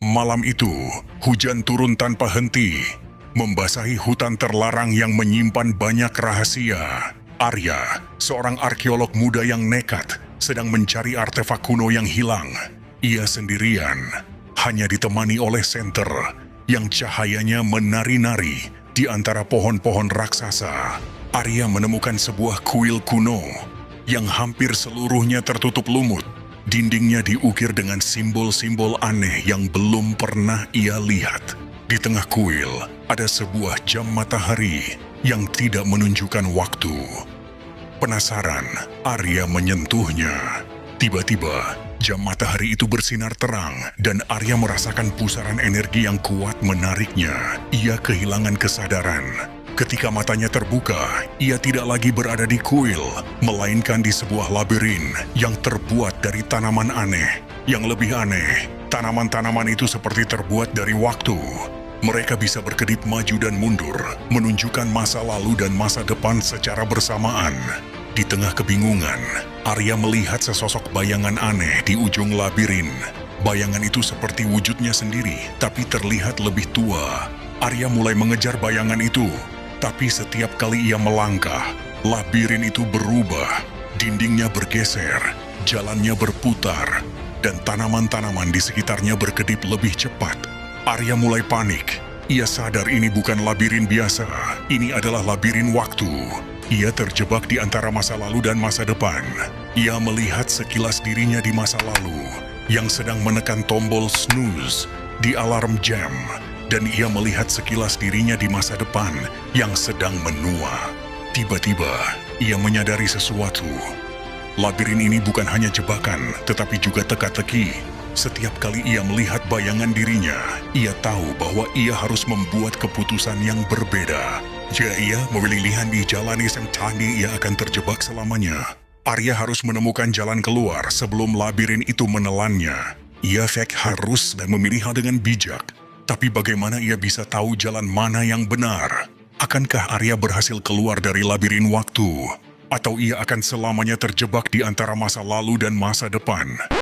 Malam itu, hujan turun tanpa henti, membasahi hutan terlarang yang menyimpan banyak rahasia. Arya, seorang arkeolog muda yang nekat, sedang mencari artefak kuno yang hilang. Ia sendirian, hanya ditemani oleh senter yang cahayanya menari-nari di antara pohon-pohon raksasa. Arya menemukan sebuah kuil kuno yang hampir seluruhnya tertutup lumut. Dindingnya diukir dengan simbol-simbol aneh yang belum pernah ia lihat. Di tengah kuil, ada sebuah jam matahari yang tidak menunjukkan waktu. Penasaran, Arya menyentuhnya. Tiba-tiba, jam matahari itu bersinar terang dan Arya merasakan pusaran energi yang kuat menariknya. Ia kehilangan kesadaran. Ketika matanya terbuka, ia tidak lagi berada di kuil, melainkan di sebuah labirin yang terbuat dari tanaman aneh. Yang lebih aneh, tanaman-tanaman itu seperti terbuat dari waktu. Mereka bisa berkedip maju dan mundur, menunjukkan masa lalu dan masa depan secara bersamaan. Di tengah kebingungan, Arya melihat sesosok bayangan aneh di ujung labirin. Bayangan itu seperti wujudnya sendiri, tapi terlihat lebih tua. Arya mulai mengejar bayangan itu. Tapi setiap kali ia melangkah, labirin itu berubah, dindingnya bergeser, jalannya berputar, dan tanaman-tanaman di sekitarnya berkedip lebih cepat. Arya mulai panik. Ia sadar ini bukan labirin biasa, ini adalah labirin waktu. Ia terjebak di antara masa lalu dan masa depan. Ia melihat sekilas dirinya di masa lalu, yang sedang menekan tombol snooze di alarm jam. Dan ia melihat sekilas dirinya di masa depan yang sedang menua. Tiba-tiba, ia menyadari sesuatu. Labirin ini bukan hanya jebakan, tetapi juga teka-teki. Setiap kali ia melihat bayangan dirinya, ia tahu bahwa ia harus membuat keputusan yang berbeda. Jika ia memilih di jalan yang tadi, ia akan terjebak selamanya. Arya harus menemukan jalan keluar sebelum labirin itu menelannya. Ia harus memilih dengan bijak. Tapi bagaimana ia bisa tahu jalan mana yang benar? Akankah Arya berhasil keluar dari labirin waktu? Atau ia akan selamanya terjebak di antara masa lalu dan masa depan?